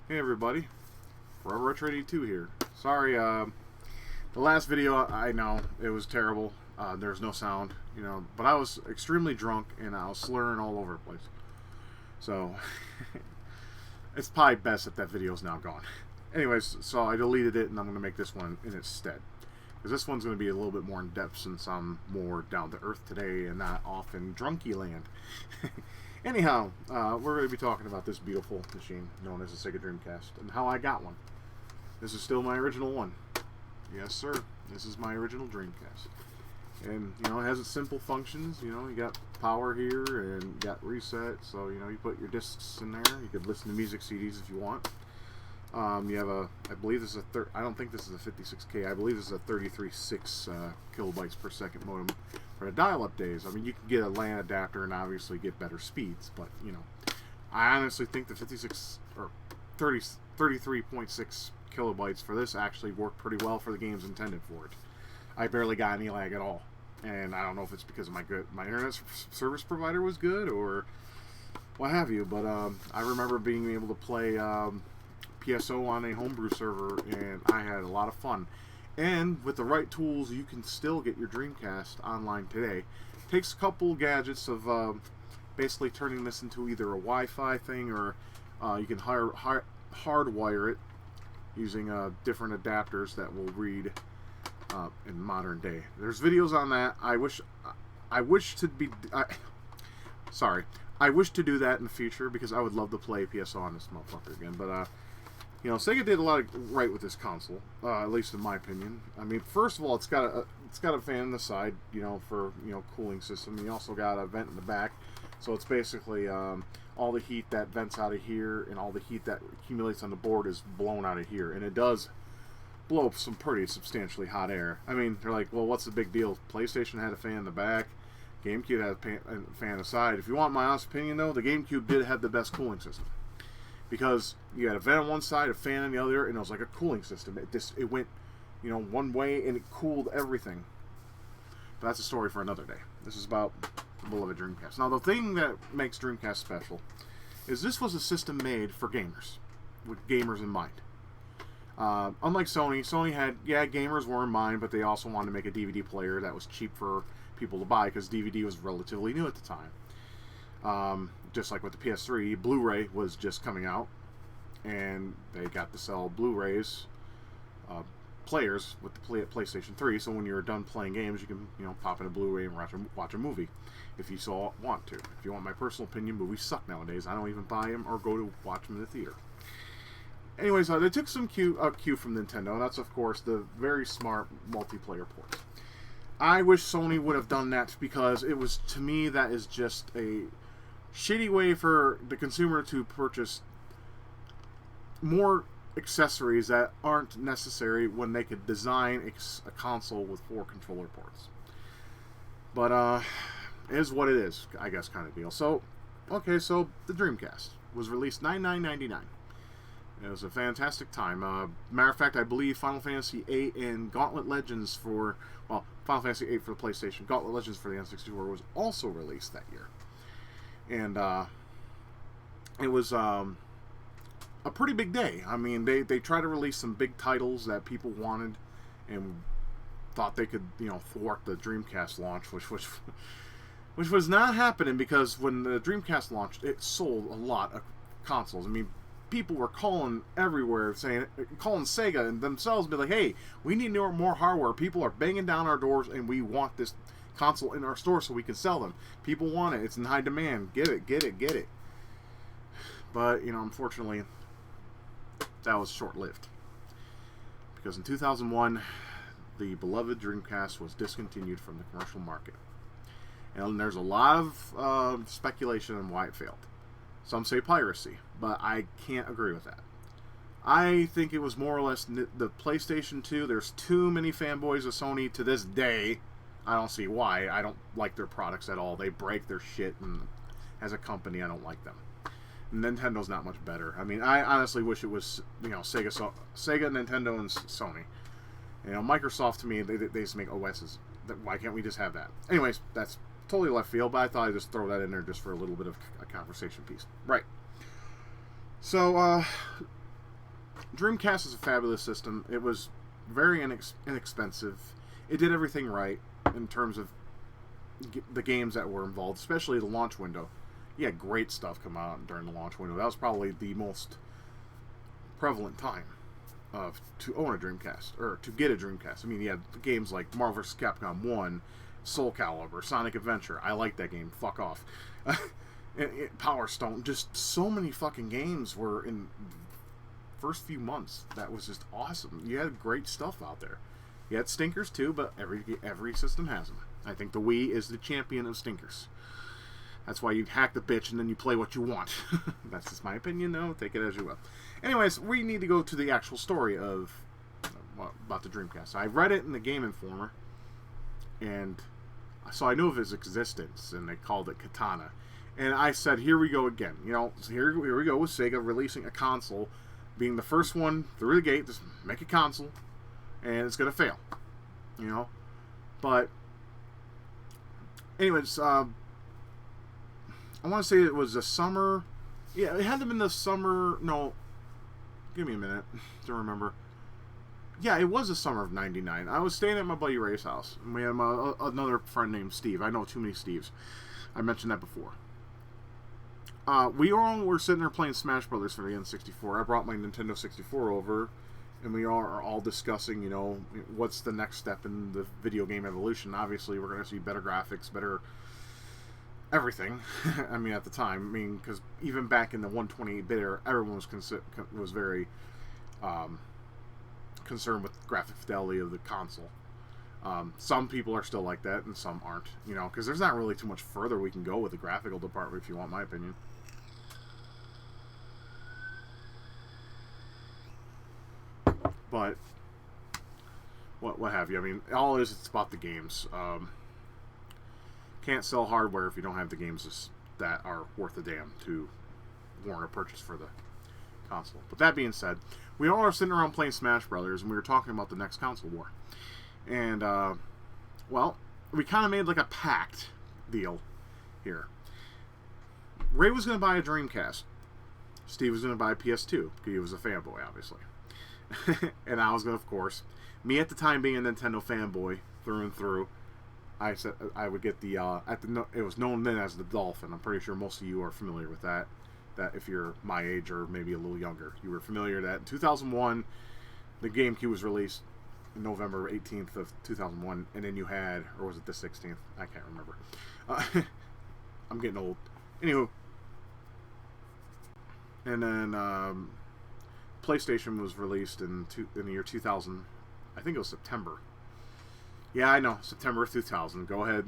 Hey everybody, Forever Retro 82 here. Sorry, the last video, I know, it was terrible. There's no sound, but I was extremely drunk and I was slurring all over the place. So, it's probably best that video's now gone. Anyways, so I deleted it and I'm going to make this one in its stead. Because this one's going to be a little bit more in depth since I'm more down to earth today and not off in drunky land. Anyhow, we're going to be talking about this beautiful machine known as the Sega Dreamcast and how I got one. This is still my original one. Yes, sir. This is my original Dreamcast. And, it has its simple functions. You got power here and you got reset. So, you put your discs in there. You could listen to music CDs if you want. You have I believe this is I don't think this is a 56K. I believe this is a 33.6 kilobytes per second modem for the dial-up days. I mean, you can get a LAN adapter and obviously get better speeds, but, I honestly think the 56 or 33.6 kilobytes for this actually worked pretty well for the games intended for it. I barely got any lag at all, and I don't know if it's because my internet service provider was good or what have you, but I remember being able to play PSO on a homebrew server, and I had a lot of fun. And with the right tools, you can still get your Dreamcast online today. It takes a couple gadgets of basically turning this into either a Wi-Fi thing or you can hardwire it using different adapters that will read in modern day. There's videos on that. I wish to do that in the future because I would love to play PSO on this motherfucker again, but Sega did a lot right with this console, at least in my opinion. I mean, first of all, it's got a fan on the side, for cooling system. You also got a vent in the back, so it's basically all the heat that vents out of here and all the heat that accumulates on the board is blown out of here, and it does blow up some pretty substantially hot air. I mean, they're like, well, what's the big deal? PlayStation had a fan in the back, GameCube had a fan on the side. If you want my honest opinion, though, the GameCube did have the best cooling system. Because you had a vent on one side, a fan on the other, and it was like a cooling system. It went, one way, and it cooled everything. But that's a story for another day. This is about the beloved Dreamcast. Now, the thing that makes Dreamcast special is this was a system made for gamers, with gamers in mind. Unlike Sony had, gamers were in mind, but they also wanted to make a DVD player that was cheap for people to buy because DVD was relatively new at the time. Just like with the PS3, Blu-ray was just coming out, and they got to sell Blu-rays players with the PlayStation 3. So when you're done playing games, you can pop in a Blu-ray and watch a movie if you so want to. If you want my personal opinion, movies suck nowadays. I don't even buy them or go to watch them in the theater. Anyways, they took some cue from Nintendo, and that's of course the very smart multiplayer ports. I wish Sony would have done that because it was, to me, that is just a shitty way for the consumer to purchase more accessories that aren't necessary when they could design a console with 4 controller ports. But it is what it is, I guess, kind of deal. So, okay, so the Dreamcast was released $99.99. It was a fantastic time. Matter of fact, I believe Final Fantasy VIII and Gauntlet Legends Final Fantasy VIII for the PlayStation, Gauntlet Legends for the N64 was also released that year. And it was a pretty big day. I mean, they tried to release some big titles that people wanted and thought they could, thwart the Dreamcast launch, which was not happening because when the Dreamcast launched, it sold a lot of consoles. I mean, people were calling everywhere, calling Sega and themselves, be like, hey, we need more hardware. People are banging down our doors and we want this console in our store so we can sell them. People want it. It's in high demand. Get it. But, unfortunately, that was short-lived. Because in 2001, the beloved Dreamcast was discontinued from the commercial market. And there's a lot of speculation on why it failed. Some say piracy, but I can't agree with that. I think it was more or less the PlayStation 2. There's too many fanboys of Sony to this day. I don't see why. I don't like their products at all. They break their shit, and as a company, I don't like them. Nintendo's not much better. I mean, I honestly wish it was, Sega, Nintendo, and Sony. Microsoft, to me, they just make OSs. Why can't we just have that? Anyways, that's totally left field, but I thought I'd just throw that in there just for a little bit of a conversation piece. Right. So, Dreamcast is a fabulous system. It was very inexpensive. It did everything right in terms of the games that were involved, especially the launch window. You had great stuff come out during the launch window. That was probably the most prevalent time to own a Dreamcast, or to get a Dreamcast. I mean, you had games like Marvel vs. Capcom 1, Soul Calibur, Sonic Adventure. I like that game. Fuck off. Power Stone. Just so many fucking games were in the first few months. That was just awesome. You had great stuff out there. You had stinkers too, but every system has them. I think the Wii is the champion of stinkers. That's why you hack the bitch and then you play what you want. That's just my opinion, though. Take it as you will. Anyways, we need to go to the actual story of about the Dreamcast. I read it in the Game Informer, and so I knew of its existence, and they called it Katana. And I said, here we go again. You know, so here we go with Sega releasing a console, being the first one through the gate, just make a console, and it's going to fail. You know? But, anyways, I want to say it was the summer. Yeah, it had to have been the summer. No, give me a minute to remember. Yeah, it was the summer of '99. I was staying at my buddy Ray's house, and we had another friend named Steve. I know too many Steves. I mentioned that before. We all were sitting there playing Smash Brothers for the N64. I brought my Nintendo 64 over, and we are all discussing, you know, what's the next step in the video game evolution. Obviously, we're going to see better graphics, better everything. I mean, at the time, because even back in the 128-bit era, everyone was very concerned with graphic fidelity of the console. Some people are still like that, and some aren't. You know, because there's not really too much further we can go with the graphical department, if you want my opinion. But what have you? I mean, all it is, it's about the games. Can't sell hardware if you don't have the games that are worth a damn to warrant a purchase for the console. But that being said, we all are sitting around playing Smash Brothers, and we were talking about the next console war. And, well, we kind of made like a pact deal here. Ray was going to buy a Dreamcast. Steve was going to buy a PS2, because he was a fanboy, obviously. And I was going to, of course, me at the time being a Nintendo fanboy through and through, I said I would get the it was known then as the Dolphin. I'm pretty sure most of you are familiar with that. That if you're my age or maybe a little younger, you were familiar that in 2001, the GameCube was released November 18th of 2001, and then you had, or was it the 16th? I can't remember. I'm getting old. Anywho, and then PlayStation was released in the year 2000. I think it was September. Yeah, I know, September of 2000. Go ahead,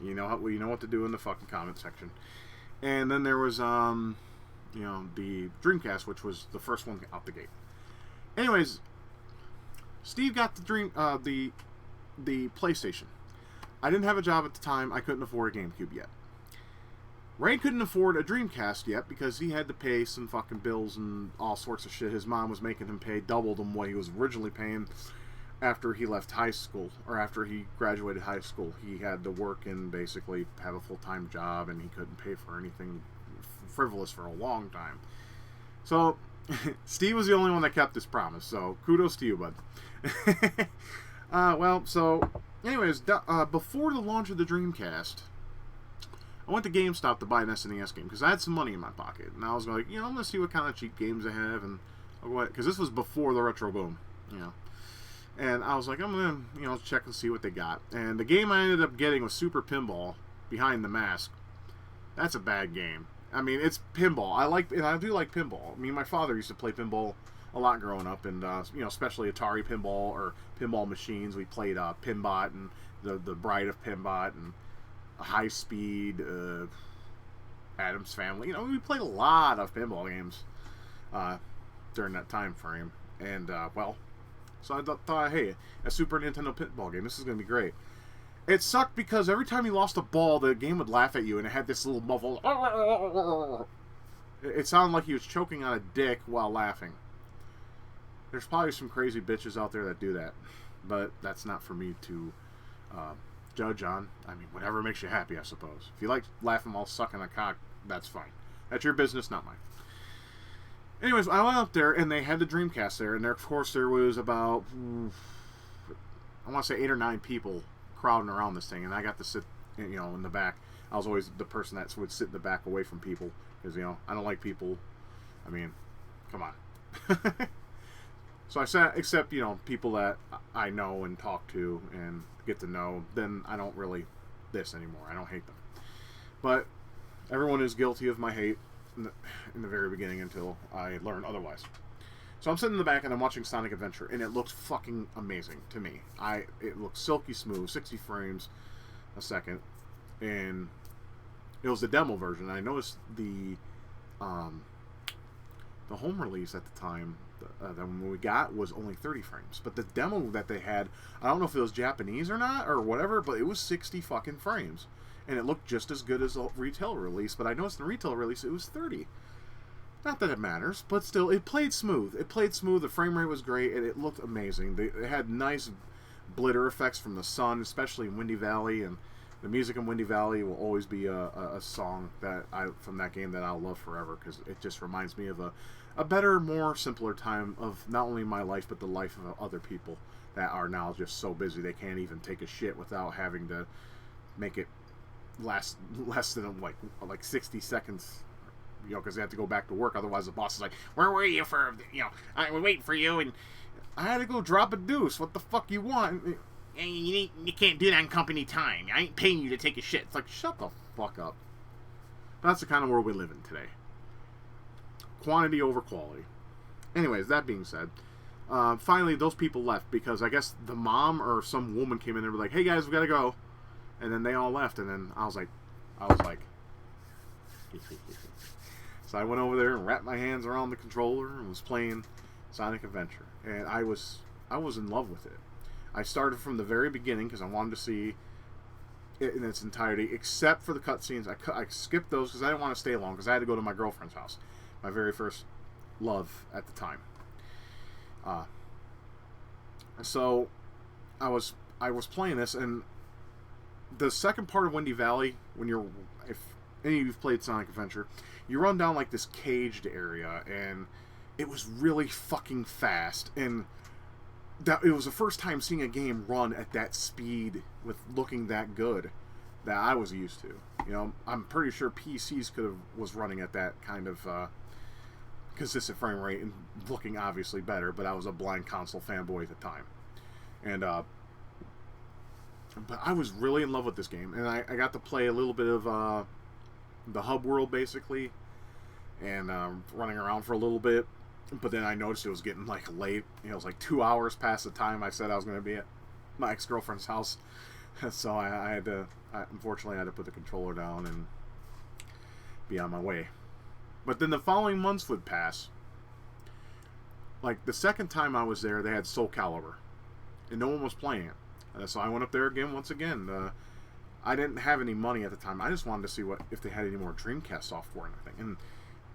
you know what to do in the fucking comment section. And then there was you know, the Dreamcast, which was the first one out the gate. Anyways, Steve got the PlayStation. I didn't have a job at the time. I couldn't afford a GameCube yet. Ray couldn't afford a Dreamcast yet because he had to pay some fucking bills and all sorts of shit. His mom was making him pay double than what he was originally paying after he left high school, or after he graduated high school. He had to work and basically have a full-time job, and he couldn't pay for anything frivolous for a long time. So Steve was the only one that kept his promise, so kudos to you, bud. Well, so anyways, before the launch of the Dreamcast, I went to GameStop to buy an SNES game because I had some money in my pocket, and I was like, you know, I'm gonna see what kind of cheap games they have, and I'll go ahead, because this was before the retro boom, you know. And I was like, I'm gonna, you know, check and see what they got. And the game I ended up getting was Super Pinball Behind the Mask. That's a bad game. I mean, it's pinball. I do like pinball. I mean, my father used to play pinball a lot growing up, and you know, especially Atari pinball or pinball machines. We played Pinbot and the Bride of Pinbot and High Speed, Addams Family. You know, we played a lot of pinball games during that time frame. And well, so I thought, hey, a Super Nintendo pinball game. This is gonna be great. It sucked because every time you lost a ball, the game would laugh at you, and it had this little muffled. It sounded like he was choking on a dick while laughing. There's probably some crazy bitches out there that do that, but that's not for me to judge on. I mean, whatever makes you happy, I suppose. If you like laughing while sucking a cock, that's fine. That's your business, not mine. Anyways, I went up there, and they had the Dreamcast there, and there, of course, there was about, I want to say 8 or 9 people crowding around this thing, and I got to sit, in the back. I was always the person that would sit in the back away from people, because, I don't like people. I mean, come on. So I sat, except, people that I know and talk to and get to know, then I don't really this anymore. I don't hate them. But everyone is guilty of my hate in the very beginning until I learn otherwise. So I'm sitting in the back and I'm watching Sonic Adventure, and it looks fucking amazing to me. It looks silky smooth, 60 frames a second, and it was the demo version. I noticed the home release at the time that when we got was only 30 frames, but the demo that they had, I don't know if it was Japanese or not or whatever, but it was 60 fucking frames, and it looked just as good as the retail release. But I noticed in the retail release it was 30. Not that it matters, but still, it played smooth. The frame rate was great, and it looked amazing. It had nice blitter effects from the sun, especially in Windy Valley, and the music in Windy Valley will always be a song from that game that I'll love forever, because it just reminds me of a better, more simpler time of not only my life, but the life of other people that are now just so busy they can't even take a shit without having to make it last less than like 60 seconds, because they have to go back to work. Otherwise the boss is like, where were you for, I was waiting for you, and I had to go drop a deuce. What the fuck you want? And you can't do that in company time. I ain't paying you to take a shit. It's like, shut the fuck up. That's the kind of world we live in today. Quantity over quality. Anyways, that being said, finally those people left, because I guess the mom or some woman came in and were like, hey guys, we gotta go. And then they all left, and then I was like so I went over there and wrapped my hands around the controller and was playing Sonic Adventure, and I was in love with it. I started from the very beginning because I wanted to see it in its entirety, except for the cutscenes. I skipped those because I didn't want to stay long, because I had to go to my girlfriend's house, my very first love at the time. So I was playing this, and the second part of Windy Valley, if any of you've played Sonic Adventure, you run down like this caged area, and it was really fucking fast, and that it was the first time seeing a game run at that speed with looking that good that I was used to. I'm pretty sure PCs was running at that kind of consistent frame rate and looking obviously better, but I was a blind console fanboy at the time. And but I was really in love with this game, and I got to play a little bit of the hub world basically, and running around for a little bit. But then I noticed it was getting late. It was 2 hours past the time I said I was going to be at my ex-girlfriend's house. So unfortunately I had to put the controller down and be on my way. But then the following months would pass. The second time I was there, they had Soul Calibur, and no one was playing it. So I went up there once again. I didn't have any money at the time. I just wanted to see if they had any more Dreamcast software and everything. And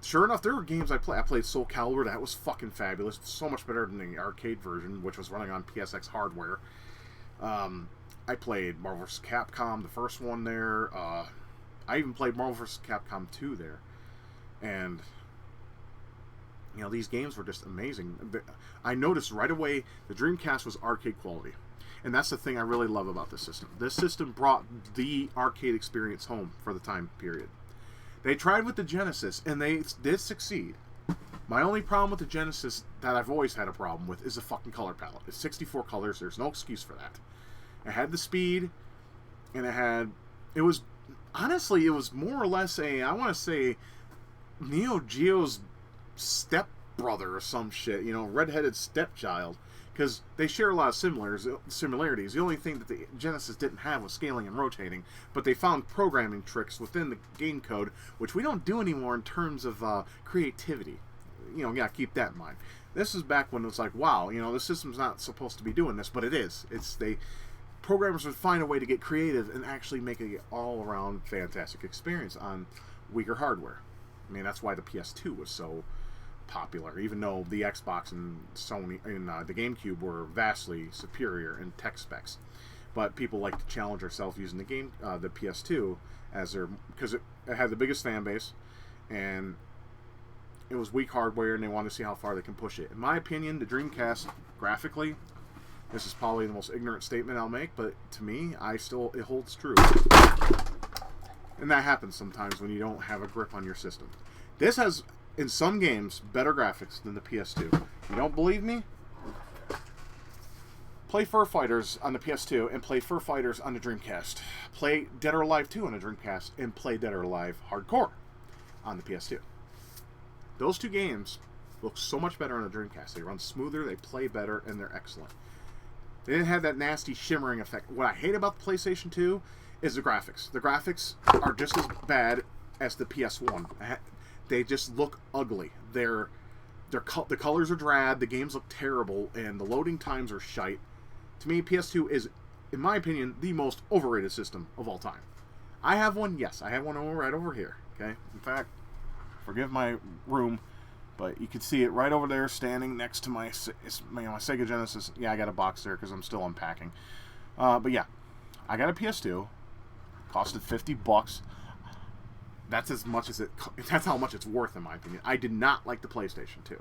sure enough, there were games I played. I played Soul Calibur. That was fucking fabulous. So much better than the arcade version, which was running on PSX hardware. I played Marvel vs. Capcom, the first one there. I even played Marvel vs. Capcom 2 there. And, these games were just amazing. I noticed right away the Dreamcast was arcade quality. And that's the thing I really love about this system. This system brought the arcade experience home for the time period. They tried with the Genesis, and they did succeed. My only problem with the Genesis that I've always had a problem with is the fucking color palette. It's 64 colors. There's no excuse for that. It had the speed, and it was more or less I want to say, Neo Geo's stepbrother or some shit, redheaded stepchild, because they share a lot of similarities. The only thing that the Genesis didn't have was scaling and rotating, but they found programming tricks within the game code, which we don't do anymore in terms of creativity. Keep that in mind. This is back when it was wow, the system's not supposed to be doing this, but it is. Programmers would find a way to get creative and actually make an all-around fantastic experience on weaker hardware. I mean, that's why the PS2 was so popular, even though the Xbox and Sony and the GameCube were vastly superior in tech specs. But people like to challenge themselves using the PS2 because it had the biggest fan base, and it was weak hardware, and they wanted to see how far they can push it. In my opinion, the Dreamcast, graphically, this is probably the most ignorant statement I'll make, but to me, it holds true. And that happens sometimes when you don't have a grip on your system. This has, in some games, better graphics than the PS2. You don't believe me? Play Fur Fighters on the PS2 and play Fur Fighters on the Dreamcast. Play Dead or Alive 2 on the Dreamcast and play Dead or Alive Hardcore on the PS2. Those two games look so much better on the Dreamcast. They run smoother, they play better, and they're excellent. They didn't have that nasty shimmering effect. What I hate about the PlayStation 2 is the graphics. The graphics are just as bad as the PS1. They just look ugly. The colors are drab, the games look terrible, and the loading times are shite. To me, PS2 is, in my opinion, the most overrated system of all time. I have one, yes. I have one right over here, okay? In fact, forgive my room, but you can see it right over there standing next to my Sega Genesis. Yeah, I got a box there because I'm still unpacking. But yeah, I got a PS2. Costed $50. That's as much as that's how much it's worth, in my opinion. I did not like the PlayStation 2.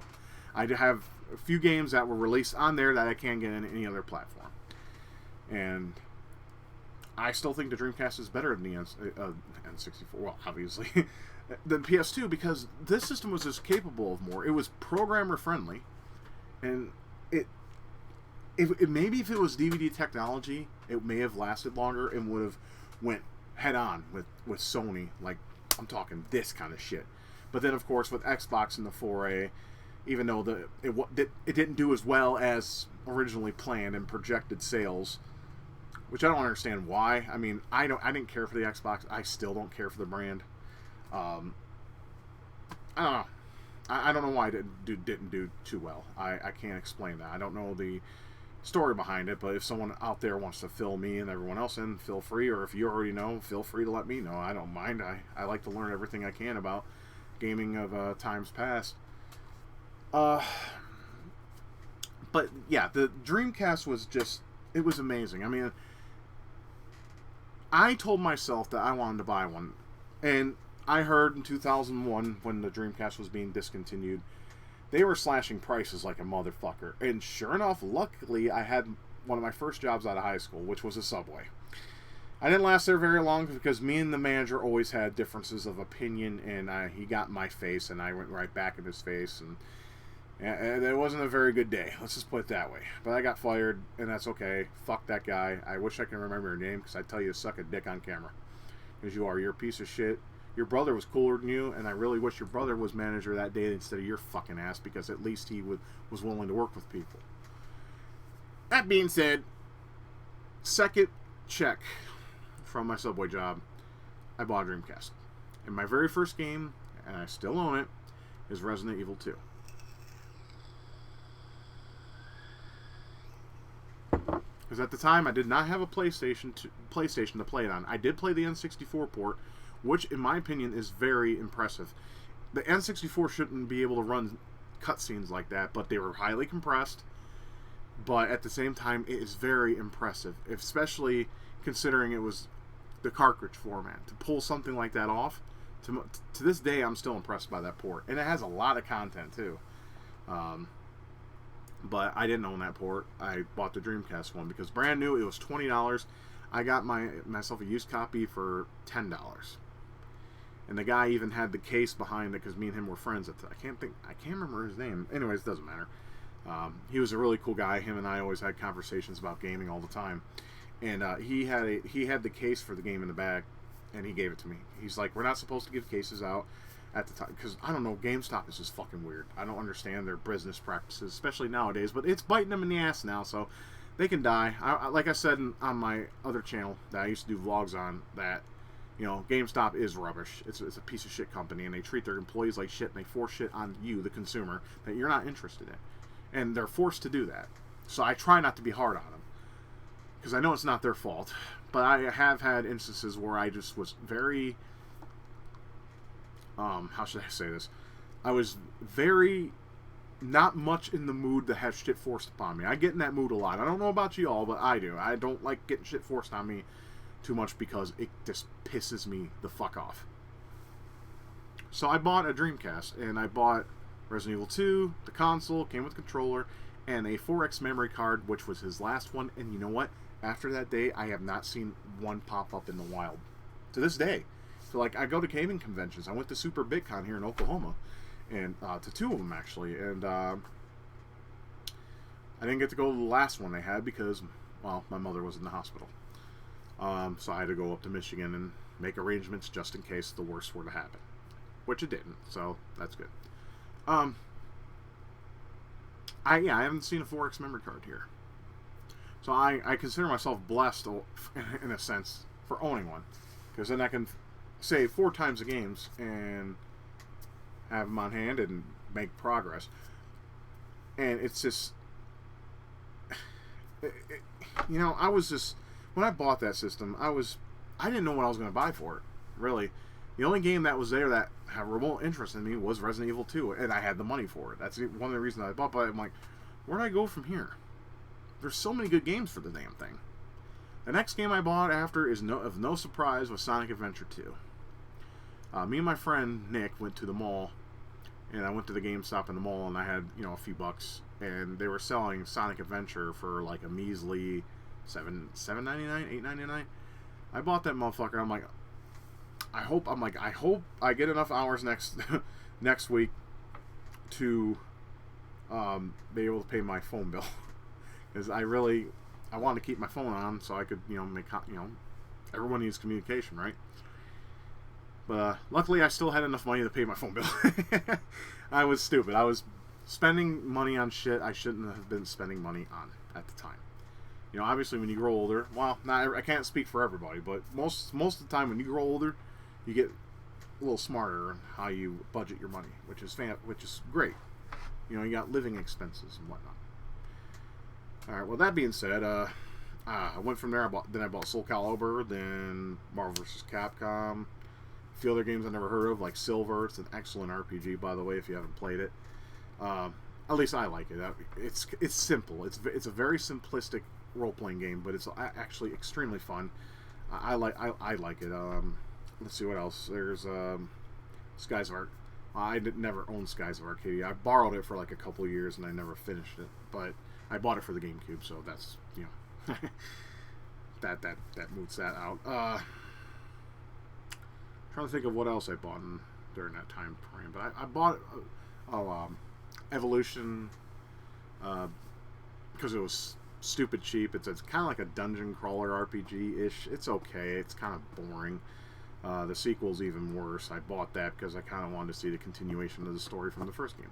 I have a few games that were released on there that I can't get in any other platform. And I still think the Dreamcast is better than the N64. Well, obviously, than PS2, because this system was just capable of more. It was programmer friendly, and maybe if it was DVD technology, it may have lasted longer and would have went head on with Sony. Like, I'm talking this kind of shit. But then, of course, with Xbox and the foray, even though it didn't do as well as originally planned and projected sales, which I don't understand why. I mean, I didn't care for the Xbox. I still don't care for the brand. I don't know. I don't know why it didn't do too well. I can't explain that. I don't know the story behind it, but if someone out there wants to fill me and everyone else in, feel free. Or if you already know, feel free to let me know. I don't mind. I like to learn everything I can about gaming of times past. But yeah, the Dreamcast was it was amazing. I mean, I told myself that I wanted to buy one, and I heard in 2001 when the Dreamcast was being discontinued, they were slashing prices like a motherfucker. And sure enough, luckily, I had one of my first jobs out of high school, which was a Subway. I didn't last there very long because me and the manager always had differences of opinion, and he got in my face, and I went right back in his face, and it wasn't a very good day. Let's just put it that way. But I got fired, and that's okay. Fuck that guy. I wish I could remember your name, because I tell you to suck a dick on camera. Because you're a piece of shit. Your brother was cooler than you, and I really wish your brother was manager that day instead of your fucking ass, because at least he was willing to work with people. That being said, second check from my Subway job, I bought a Dreamcast. And my very first game, and I still own it, is Resident Evil 2. Because at the time, I did not have a PlayStation to play it on. I did play the N64 port, which, in my opinion, is very impressive. The N64 shouldn't be able to run cutscenes like that, but they were highly compressed. But at the same time, it is very impressive, especially considering it was the cartridge format. To pull something like that off, to this day, I'm still impressed by that port. And it has a lot of content, too. But I didn't own that port. I bought the Dreamcast one because brand new, it was $20. I got myself a used copy for $10. And the guy even had the case behind it because me and him were friends. I can't remember his name. Anyways, it doesn't matter. He was a really cool guy. Him and I always had conversations about gaming all the time. And he had the case for the game in the back, and he gave it to me. He's like, we're not supposed to give cases out at the time, because I don't know, GameStop is just fucking weird. I don't understand their business practices, especially nowadays. But it's biting them in the ass now, so they can die. Like I said on my other channel that I used to do vlogs on, that GameStop is rubbish. It's a piece of shit company, and they treat their employees like shit, and they force shit on you, the consumer, that you're not interested in. And they're forced to do that. So I try not to be hard on them, because I know it's not their fault. But I have had instances where I just was very, how should I say this? I was very not much in the mood to have shit forced upon me. I get in that mood a lot. I don't know about you all, but I do. I don't like getting shit forced on me too much because it just pisses me the fuck off. So I bought a Dreamcast, and I bought Resident Evil 2, the console, came with a controller, and a 4X memory card, which was his last one. And you know what? After that day, I have not seen one pop up in the wild. To this day. So, like, I go to gaming conventions. I went to Super BitCon here in Oklahoma, and to 2 of them, actually. And I didn't get to go to the last one they had because, well, my mother was in the hospital. So I had to go up to Michigan and make arrangements just in case the worst were to happen. Which it didn't, so that's good. I haven't seen a 4X memory card here. So I consider myself blessed, in a sense, for owning one. Because then I can save 4 times the games and have them on hand and make progress. And it's just... I was just... When I bought that system, I didn't know what I was going to buy for it, really. The only game that was there that had remote interest in me was Resident Evil 2, and I had the money for it. That's one of the reasons I bought it. But I'm like, where do I go from here? There's so many good games for the damn thing. The next game I bought after is of no surprise was Sonic Adventure 2. Me and my friend Nick went to the mall, and I went to the GameStop in the mall, and I had a few bucks, and they were selling Sonic Adventure for like a measly $7.99, $8.99. I bought that motherfucker. I'm like, I hope I get enough hours next week to be able to pay my phone bill, because I wanted to keep my phone on so I could make everyone needs communication, right? But luckily I still had enough money to pay my phone bill. I was stupid. I was spending money on shit I shouldn't have been spending money on at the time. Obviously when you grow older, well, I can't speak for everybody, but most of the time when you grow older, you get a little smarter on how you budget your money, which is great. You got living expenses and whatnot. All right. Well, that being said, I went from there. I bought Soul Calibur, then Marvel vs. Capcom, a few other games I never heard of, like Silver. It's an excellent RPG, by the way, if you haven't played it. At least I like it. It's simple. It's a very simplistic role-playing game, but it's actually extremely fun. I like it. Let's see what else. There's Skies of Arcadia. I never owned Skies of Arcadia. I borrowed it for like a couple of years and I never finished it, but I bought it for the GameCube, so that's that moots that out. Trying to think of what else I bought during that time frame, but I bought Evolution because it was stupid cheap. It's kind of like a dungeon crawler RPG-ish. It's okay. It's kind of boring. The sequel's even worse. I bought that because I kind of wanted to see the continuation of the story from the first game.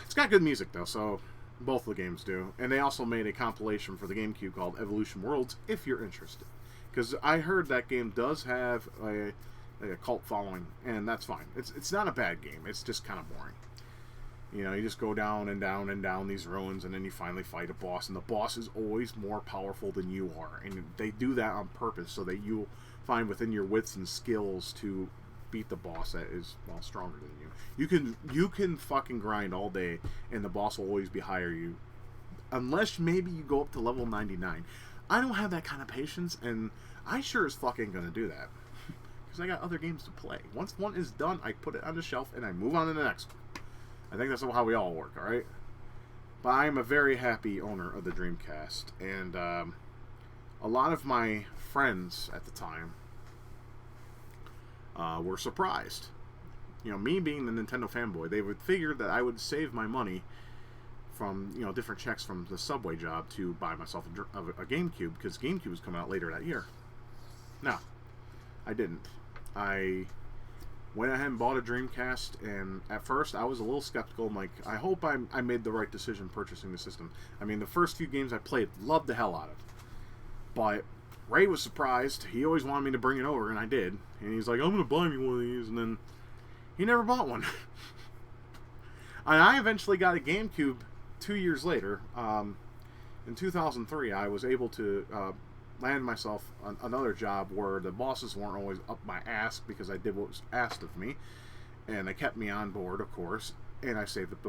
It's got good music, though, so both of the games do. And they also made a compilation for the GameCube called Evolution Worlds, if you're interested. Because I heard that game does have a cult following, and that's fine. It's not a bad game. It's just kind of boring. You just go down and down and down these ruins, and then you finally fight a boss, and the boss is alwaalways more powerful than you are. And they do that on purpose so that you'll find within your wits and skills to beat the boss that is, well, stronger than you. You can fucking grind all day, and the boss will always be higher you. Unless maybe you go up to level 99. I don't have that kind of patience, and I sure as fucking gonna do that. Because I got other games to play. Once one is done, I put it on the shelf, and I move on to the next one. I think that's how we all work, alright? But I am a very happy owner of the Dreamcast, and a lot of my friends at the time were surprised. Me being the Nintendo fanboy, they would figure that I would save my money from, different checks from the Subway job to buy myself a GameCube, because GameCube was coming out later that year. No, I didn't. I went ahead and bought a Dreamcast, and at first I was a little skeptical. I'm like, I hope I made the right decision purchasing the system. I mean, the first few games I played, loved the hell out of it. But Ray was surprised. He always wanted me to bring it over, and I did. And he's like, I'm going to buy me one of these, and then he never bought one. And I eventually got a GameCube 2 years later. In 2003, I was able to land myself another job where the bosses weren't always up my ass because I did what was asked of me, and they kept me on board, of course, and I saved up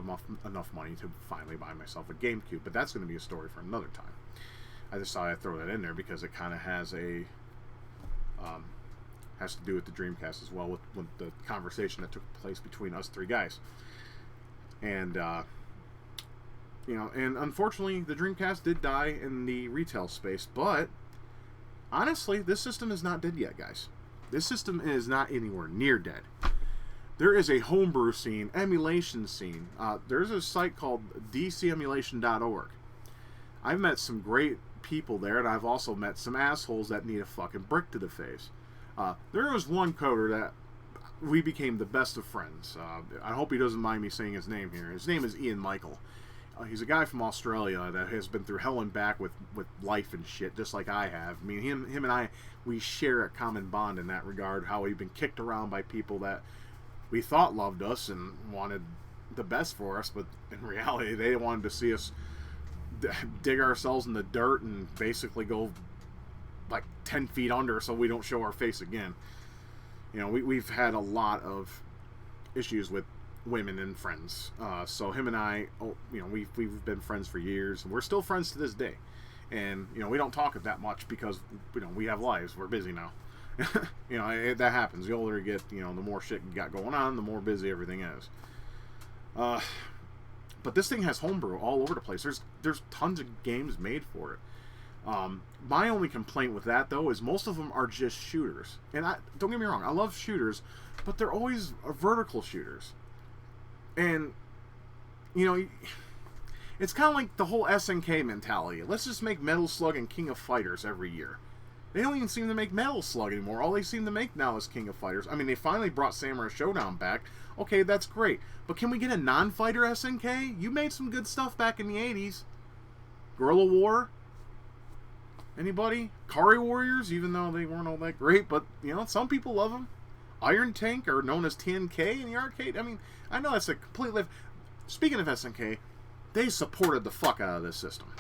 enough money to finally buy myself a GameCube. But that's going to be a story for another time. I just thought I'd throw that in there because it kind of has a has to do with the Dreamcast as well, with the conversation that took place between us three guys. And, and unfortunately, the Dreamcast did die in the retail space, but honestly, this system is not dead yet, guys. This system is not anywhere near dead. There is a homebrew scene, emulation scene. There's a site called dcemulation.org. I've met some great people there, and I've also met some assholes that need a fucking brick to the face. There was one coder that we became the best of friends. I hope he doesn't mind me saying his name here. His name is Ian Michael. He's a guy from Australia that has been through hell and back with life and shit, just like I have. I mean, him and I, we share a common bond in that regard, how we've been kicked around by people that we thought loved us and wanted the best for us, but in reality, they wanted to see us dig ourselves in the dirt and basically go like 10 feet under so we don't show our face again. We've had a lot of issues with women and friends. So him and I, we've been friends for years, and we're still friends to this day. And, we don't talk that much because, we have lives. We're busy now. That happens. The older you get, the more shit you got going on, the more busy everything is. But this thing has homebrew all over the place. There's tons of games made for it. My only complaint with that, though, is most of them are just shooters. And don't get me wrong, I love shooters, but they're always vertical shooters. And, it's kind of like the whole SNK mentality. Let's just make Metal Slug and King of Fighters every year. They don't even seem to make Metal Slug anymore. All they seem to make now is King of Fighters. I mean, they finally brought Samurai Showdown back. Okay, that's great. But can we get a non-fighter SNK? You made some good stuff back in the 80s. Guerrilla War? Anybody? Kari Warriors, even though they weren't all that great. But, some people love them. Iron Tank, or known as TNK in the arcade. I mean, I know that's a completely... Speaking of SNK, they supported the fuck out of this system.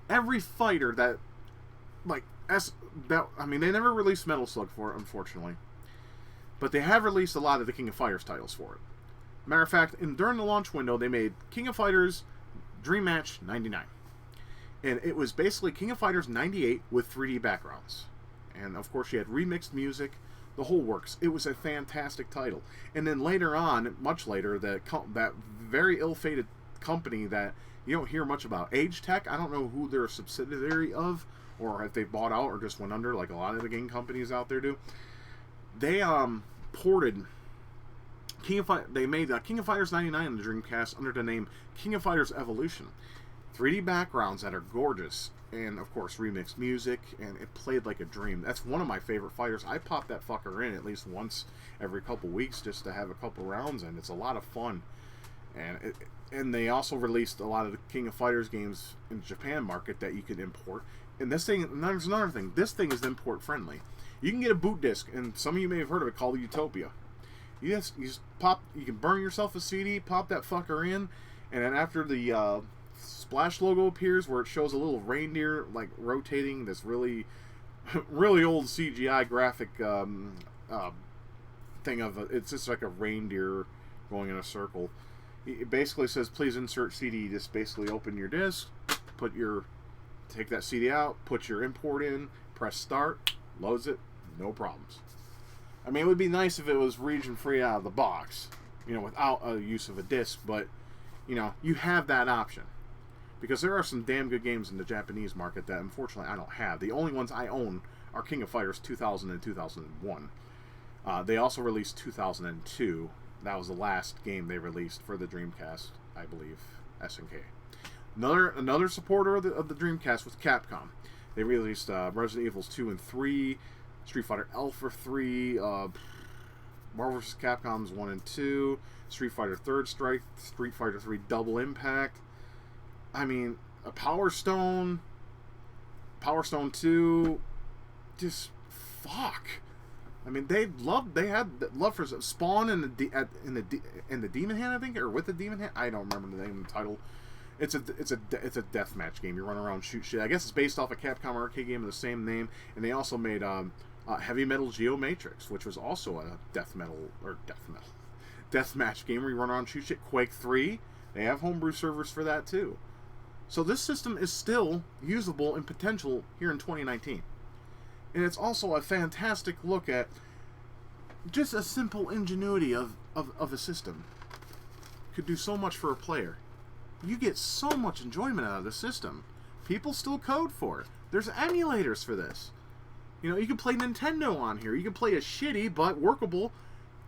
Every fighter that... they never released Metal Slug for it, unfortunately. But they have released a lot of the King of Fighters titles for it. Matter of fact, during the launch window, they made King of Fighters Dream Match 99. And it was basically King of Fighters 98 with 3D backgrounds. And, of course, you had remixed music, the whole works. It was a fantastic title. And then later on, much later, that very ill-fated company that you don't hear much about, Age Tech, I don't know who they're a subsidiary of, or if they bought out or just went under, like a lot of the game companies out there do. They ported they made King of Fighters 99 on the Dreamcast under the name King of Fighters Evolution. 3D backgrounds that are gorgeous, and of course remixed music, and it played like a dream. That's one of my favorite fighters. I pop that fucker in at least once every couple weeks just to have a couple rounds, and it's a lot of fun. And they also released a lot of the King of Fighters games in the Japan market that you could import. And this thing, there's another thing. This thing is import friendly. You can get a boot disc, and some of you may have heard of it, called Utopia. You just pop. You can burn yourself a CD, pop that fucker in, and then after the splash logo appears, where it shows a little reindeer like rotating this really, really old CGI graphic thing of it's just like a reindeer going in a circle. It basically says, "Please insert CD." Just basically open your disc, take that CD out, put your import in, press start, loads it, no problems. I mean, it would be nice if it was region free out of the box, without a use of a disc, but, you have that option. Because there are some damn good games in the Japanese market that, unfortunately, I don't have. The only ones I own are King of Fighters 2000 and 2001. They also released 2002. That was the last game they released for the Dreamcast, I believe, SNK. Another supporter of the Dreamcast was Capcom. They released Resident Evil 2 and 3, Street Fighter Alpha 3, Marvel vs. Capcom's 1 and 2, Street Fighter Third Strike, Street Fighter 3 Double Impact. I mean, a Power Stone 2, just fuck. I mean, they had love for Spawn in the Demon Hand, I think, or with the Demon Hand. I don't remember the name of the title. It's a deathmatch game. You run around, shoot shit. I guess it's based off a Capcom arcade game of the same name. And they also made Heavy Metal Geomatrix, which was also a deathmatch game where you run around, shoot shit. Quake 3, they have homebrew servers for that too. So this system is still usable and potential here in 2019. And it's also a fantastic look at just a simple ingenuity of a system. Could do so much for a player. You get so much enjoyment out of the system. People still code for it. There's emulators for this. You know, you can play Nintendo on here. You can play a shitty but workable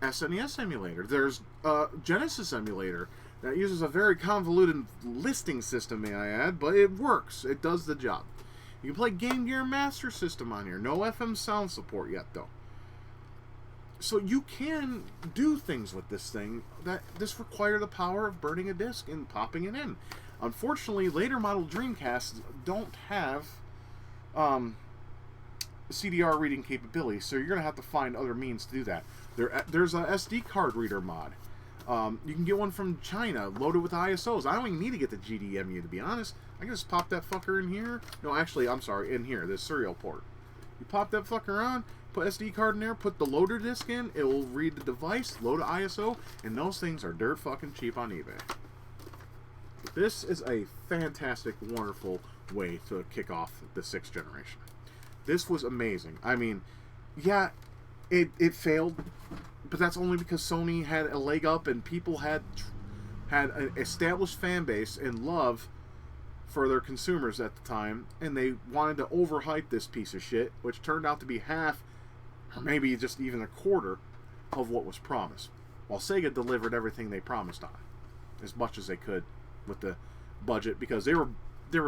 SNES emulator. There's a Genesis emulator that uses a very convoluted listing system, may I add, but it works. It does the job. You can play Game Gear Master System on here. No FM sound support yet, though. So you can do things with this thing that just require the power of burning a disc and popping it in. Unfortunately, later model Dreamcasts don't have CDR reading capability, so you're going to have to find other means to do that. There's a SD card reader mod. You can get one from China, loaded with ISOs. I don't even need to get the GDMU, to be honest. I can just pop that fucker in here. No, actually, I'm sorry, in here, this serial port. You pop that fucker on, put SD card in there, put the loader disc in, it will read the device, load an ISO, and those things are dirt fucking cheap on eBay. This is a fantastic, wonderful way to kick off the 6th generation. This was amazing. I mean, yeah, it failed, but that's only because Sony had a leg up and people had an established fan base and love for their consumers at the time, and they wanted to overhype this piece of shit, which turned out to be half, or maybe just even a quarter, of what was promised. While Sega delivered everything they promised on, as much as they could with the budget, because they were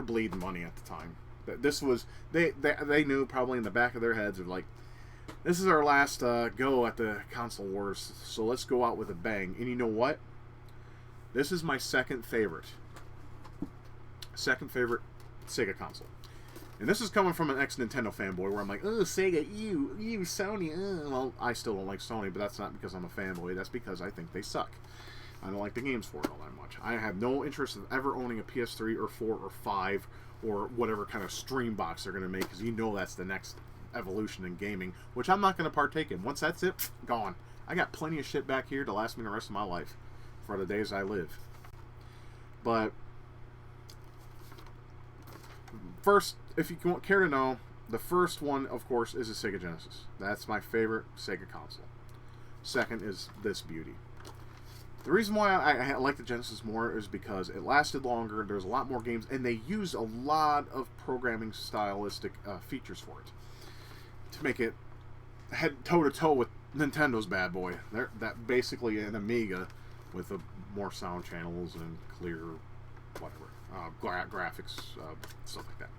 bleeding money at the time. This was they knew probably in the back of their heads of like, this is our last go at the console wars, so let's go out with a bang. And you know what? This is my second favorite Sega console. And this is coming from an ex-Nintendo fanboy where I'm like, oh, Sega, you Sony. Well, I still don't like Sony, but that's not because I'm a fanboy. That's because I think they suck. I don't like the games for it all that much. I have no interest in ever owning a PS3 or 4 or 5 or whatever kind of stream box they're going to make, because you know that's the next evolution in gaming, which I'm not going to partake in. Once that's it, gone. I got plenty of shit back here to last me the rest of my life for the days I live. But first, if you care to know, the first one, of course, is a Sega Genesis. That's my favorite Sega console. Second is this beauty. The reason why I like the Genesis more is because it lasted longer, there's a lot more games, and they used a lot of programming stylistic features for it to make it head toe-to-toe with Nintendo's bad boy. That basically an Amiga with more sound channels and clear whatever graphics, stuff like that.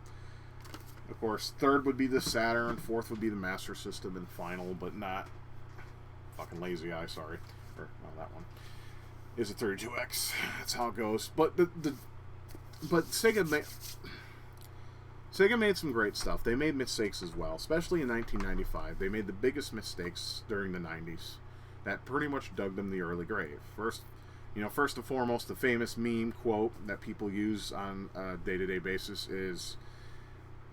Of course, third would be the Saturn, fourth would be the Master System, and final, but not fucking Lazy Eye, sorry. Or, no, that one is a 32X. That's how it goes. But Sega made some great stuff. They made mistakes as well, especially in 1995. They made the biggest mistakes during the 90s that pretty much dug them the early grave. First and foremost, the famous meme quote that people use on a day-to-day basis is,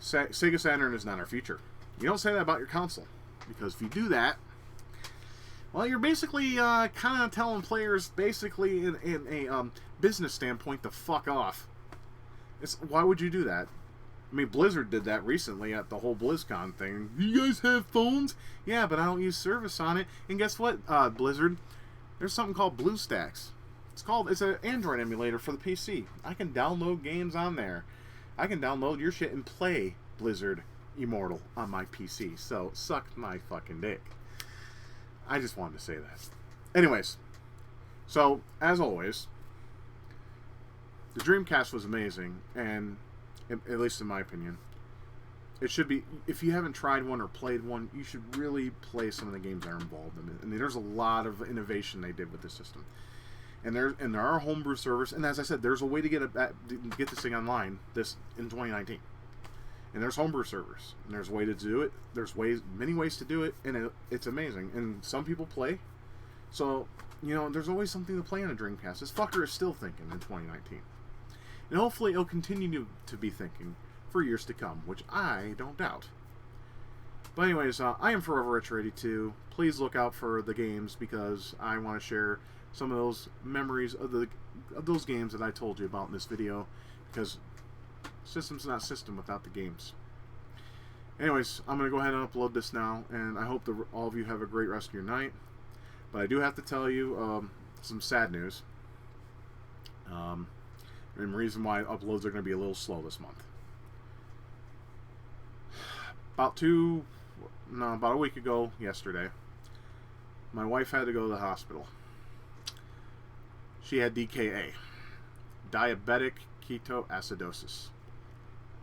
Sega Saturn is not our future. You don't say that about your console, because if you do that, well, you're basically kind of telling players, basically in a business standpoint, to fuck off. Why would you do that? I mean, Blizzard did that recently at the whole BlizzCon thing. You guys have phones? Yeah, but I don't use service on it. And guess what, Blizzard? There's something called BlueStacks. It's an Android emulator for the PC. I can download games on there. I can download your shit and play Blizzard Immortal on my PC. So, suck my fucking dick. I just wanted to say that. Anyways, so, as always, the Dreamcast was amazing, and, at least in my opinion, it should be, if you haven't tried one or played one, you should really play some of the games that are involved in it. I mean, there's a lot of innovation they did with the system. And there are homebrew servers, and as I said, there's a way to get this thing online in 2019. And there's homebrew servers, and there's a way to do it. There's many ways to do it, and it's amazing. And some people play, so there's always something to play on a Dreamcast. This fucker is still thinking in 2019, and hopefully it'll continue to be thinking for years to come, which I don't doubt. But anyways, I am Forever Retro 82. Please look out for the games, because I want to share some of those memories of those games that I told you about in this video, because system's not system without the games. Anyways, I'm going to go ahead and upload this now, and I hope all of you have a great rest of your night. But I do have to tell you some sad news. And the reason why uploads are going to be a little slow this month. About a week ago yesterday, my wife had to go to the hospital. She had DKA, diabetic ketoacidosis.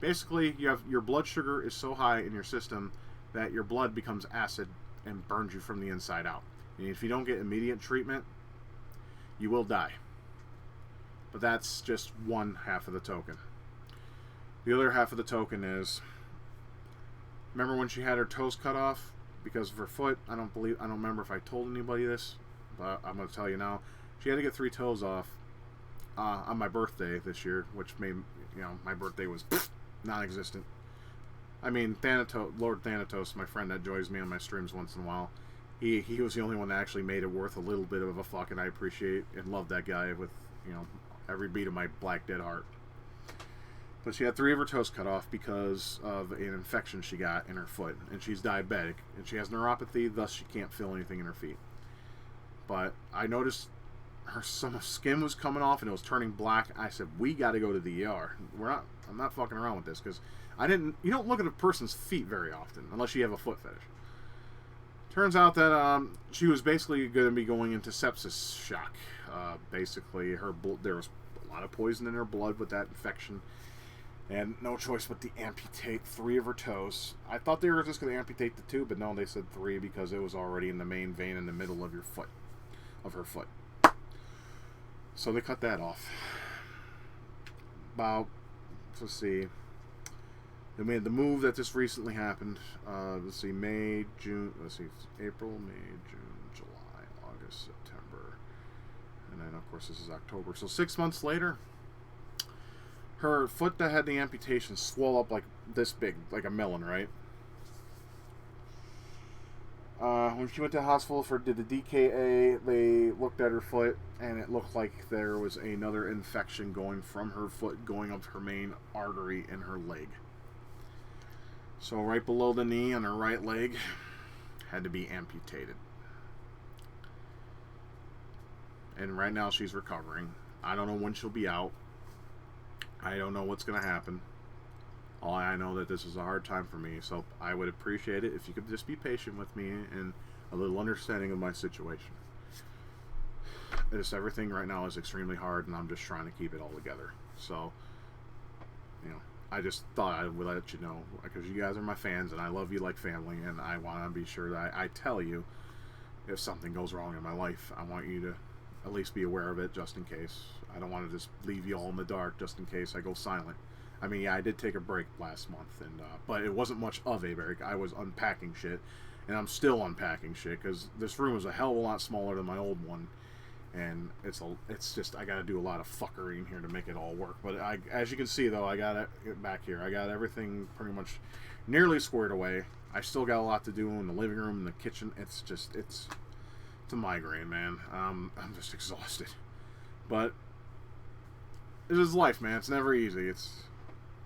Basically, your blood sugar is so high in your system that your blood becomes acid and burns you from the inside out. And if you don't get immediate treatment, you will die. But that's just one half of the token. The other half of the token is, remember when she had her toes cut off because of her foot? I don't remember if I told anybody this, but I'm going to tell you now. She had to get 3 toes off on my birthday this year, which made, my birthday was non-existent. I mean, Lord Thanatos, my friend that joins me on my streams once in a while, he was the only one that actually made it worth a little bit of a fuck, and I appreciate and love that guy with, every beat of my black dead heart. But she had 3 of her toes cut off because of an infection she got in her foot, and she's diabetic, and she has neuropathy, thus she can't feel anything in her feet. But I noticed some skin was coming off and it was turning black. I said, we got to go to the ER. I'm not fucking around with this, because you don't look at a person's feet very often unless you have a foot fetish. Turns out that she was basically going to be going into sepsis shock. Basically, there was a lot of poison in her blood with that infection, and no choice but to amputate 3 of her toes. I thought they were just going to amputate the 2, but no, they said 3 because it was already in the main vein in the middle of her foot. So they cut that off. Let's see. They made the move that just recently happened. Let's see, April, May, June, July, August, September. And then, of course, this is October. So 6 months later, her foot that had the amputation swelled up like this big, like a melon, right? When she went to the hospital did the DKA, they looked at her foot, and it looked like there was another infection going from her foot, going up her main artery in her leg. So right below the knee on her right leg had to be amputated. And right now she's recovering. I don't know when she'll be out. I don't know what's going to happen. All I know that this is a hard time for me, so I would appreciate it if you could just be patient with me and a little understanding of my situation. Everything right now is extremely hard, and I'm just trying to keep it all together. So, I just thought I would let you know, because you guys are my fans, and I love you like family, and I want to be sure that I tell you if something goes wrong in my life. I want you to at least be aware of it, just in case. I don't want to just leave you all in the dark, just in case I go silent. I mean, yeah, I did take a break last month, but it wasn't much of a break. I was unpacking shit, and I'm still unpacking shit, because this room is a hell of a lot smaller than my old one, and it's just, I gotta do a lot of fuckery in here to make it all work. But as you can see, though, I got it back here. I got everything pretty much nearly squared away. I still got a lot to do in the living room and the kitchen. It's a migraine, man. I'm just exhausted. But it is life, man. It's never easy.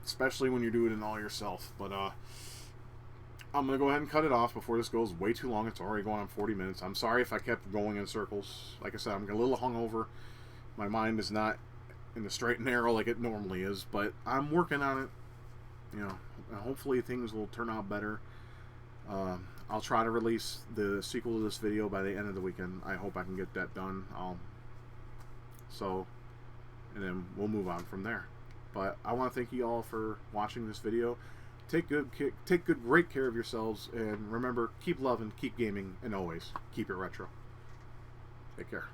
Especially when you do it in all yourself. But I'm going to go ahead and cut it off before this goes way too long. It's already going on 40 minutes. I'm sorry if I kept going in circles. Like I said, I'm a little hungover. My mind is not in the straight and narrow like it normally is. But I'm working on it. And hopefully things will turn out better. I'll try to release the sequel to this video by the end of the weekend. I hope I can get that done. And then we'll move on from there. But I want to thank you all for watching this video. Take great care of yourselves, and remember, keep loving, keep gaming, and always keep it retro. Take care.